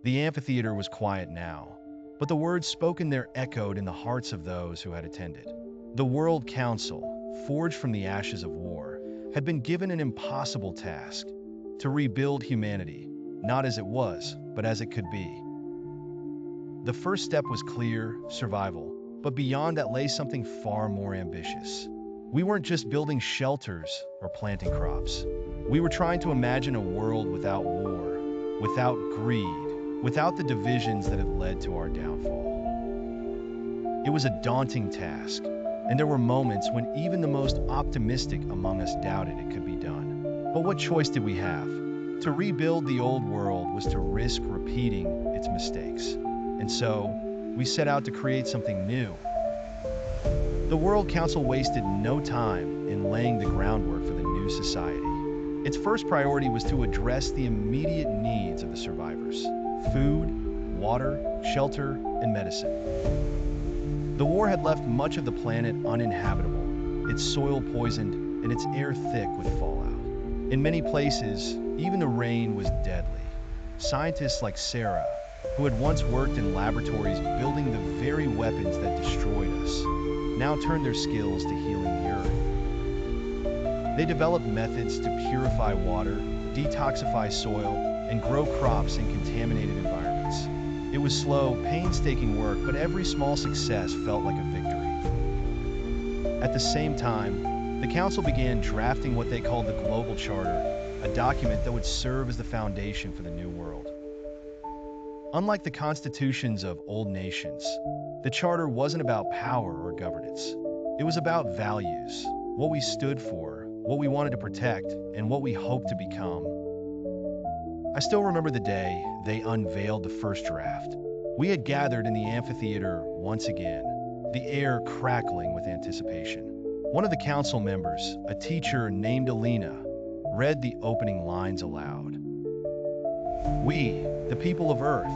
The amphitheater was quiet now, but the words spoken there echoed in the hearts of those who had attended. The World Council, forged from the ashes of war, had been given an impossible task: to rebuild humanity, not as it was, but as it could be. The first step was clear: survival. But beyond that lay something far more ambitious. We weren't just building shelters or planting crops. We were trying to imagine a world without war, without greed, without the divisions that had led to our downfall. It was a daunting task, and there were moments when even the most optimistic among us doubted it could be done. But what choice did we have? To rebuild the old world was to risk repeating its mistakes. And so, we set out to create something new. The World Council wasted no time in laying the groundwork for the new society. Its first priority was to address the immediate needs of the survivors: food, water, shelter, and medicine. The war had left much of the planet uninhabitable, its soil poisoned, and its air thick with fallout. In many places, even the rain was deadly. Scientists like Sarah, who had once worked in laboratories building the very weapons that destroyed us, now turned their skills to healing the earth. They developed methods to purify water, detoxify soil, and grow crops in contaminated environments. It was slow, painstaking work, but every small success felt like a victory. At the same time, the Council began drafting what they called the Global Charter, a document that would serve as the foundation for the new world. Unlike the constitutions of old nations, the Charter wasn't about power or governance. It was about values: what we stood for, what we wanted to protect, and what we hoped to become. I still remember the day they unveiled the first draft. We had gathered in the amphitheater once again, the air crackling with anticipation. One of the council members, a teacher named Alina, read the opening lines aloud. "We, the people of Earth,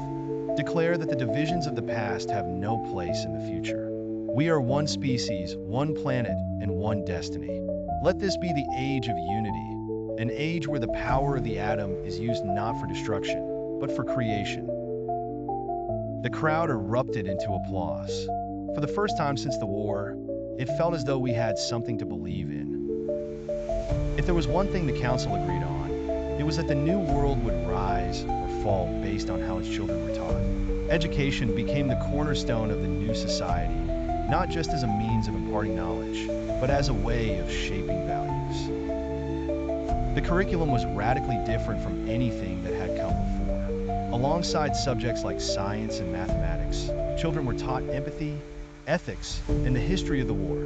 declare that the divisions of the past have no place in the future. We are one species, one planet, and one destiny. Let this be the age of unity, an age where the power of the atom is used not for destruction, but for creation." The crowd erupted into applause. For the first time since the war, it felt as though we had something to believe in. If there was one thing the council agreed on, it was that the new world would rise or fall based on how its children were taught. Education became the cornerstone of the new society, not just as a means of imparting knowledge, but as a way of shaping values. The curriculum was radically different from anything that had come before. Alongside subjects like science and mathematics, children were taught empathy, ethics, and the history of the war,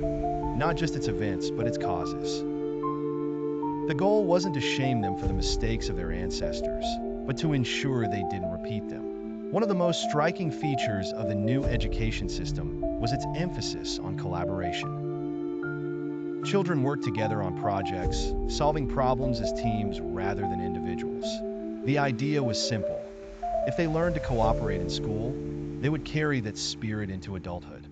not just its events, but its causes. The goal wasn't to shame them for the mistakes of their ancestors, but to ensure they didn't repeat them. One of the most striking features of the new education system was its emphasis on collaboration. Children worked together on projects, solving problems as teams rather than individuals. The idea was simple: if they learned to cooperate in school, they would carry that spirit into adulthood.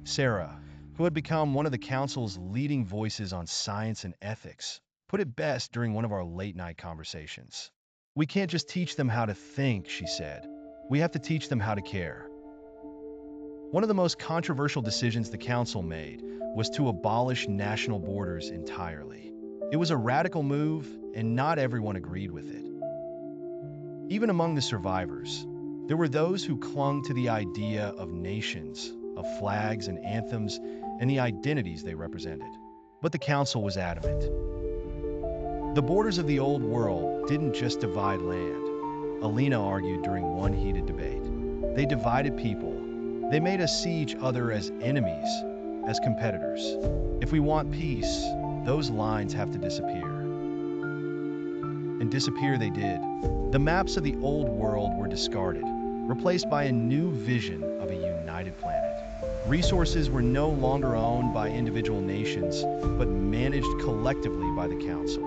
Sarah, who had become one of the council's leading voices on science and ethics, put it best during one of our late-night conversations. "We can't just teach them how to think," she said. "We have to teach them how to care." One of the most controversial decisions the council made was to abolish national borders entirely. It was a radical move, and not everyone agreed with it. Even among the survivors, there were those who clung to the idea of nations, of flags and anthems, and the identities they represented. But the council was adamant. The borders of the old world didn't just divide land, Alina argued during one heated debate. They divided people. They made us see each other as enemies, as competitors. If we want peace, those lines have to disappear. And disappear they did. The maps of the old world were discarded, replaced by a new vision of a united planet. Resources were no longer owned by individual nations, but managed collectively by the council.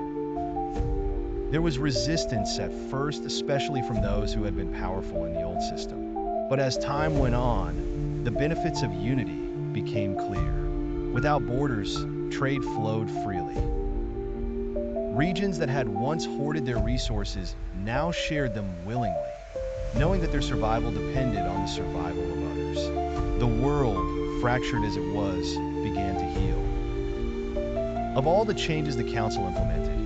There was resistance at first, especially from those who had been powerful in the old system. But as time went on, the benefits of unity became clear. Without borders, trade flowed freely. Regions that had once hoarded their resources now shared them willingly. knowing that their survival depended on the survival of others. The world, fractured as it was, began to heal. Of all the changes the Council implemented,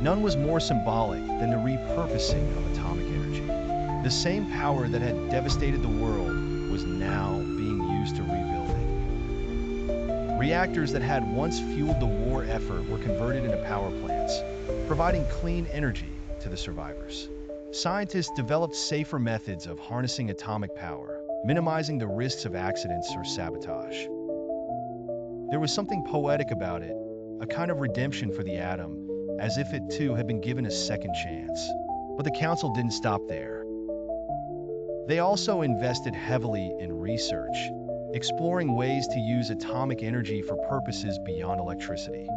none was more symbolic than the repurposing of atomic energy. The same power that had devastated the world was now being used to rebuild it. Reactors that had once fueled the war effort were converted into power plants, providing clean energy to the survivors. Scientists developed safer methods of harnessing atomic power, minimizing the risks of accidents or sabotage. There was something poetic about it, a kind of redemption for the atom, as if it too had been given a second chance. But the Council didn't stop there. They also invested heavily in research, exploring ways to use atomic energy for purposes beyond electricity.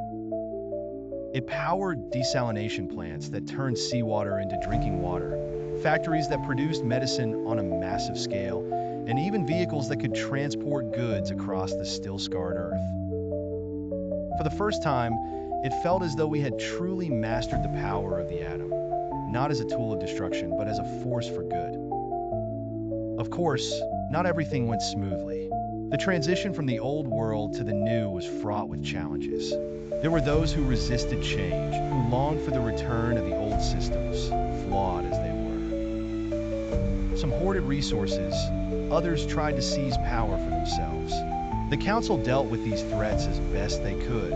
It powered desalination plants that turned seawater into drinking water, factories that produced medicine on a massive scale, and even vehicles that could transport goods across the still-scarred Earth. For the first time, it felt as though we had truly mastered the power of the atom, not as a tool of destruction, but as a force for good. Of course, not everything went smoothly. The transition from the old world to the new was fraught with challenges. There were those who resisted change, who longed for the return of the old systems, flawed as they were. Some hoarded resources, others tried to seize power for themselves. The Council dealt with these threats as best they could,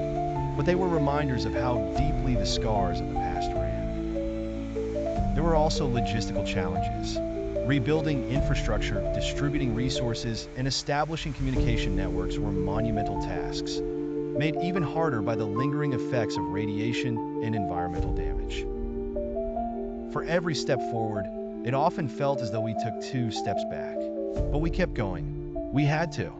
but they were reminders of how deeply the scars of the past ran. There were also logistical challenges. Rebuilding infrastructure, distributing resources, and establishing communication networks were monumental tasks, made even harder by the lingering effects of radiation and environmental damage. For every step forward, it often felt as though we took 2 steps back. But we kept going. We had to.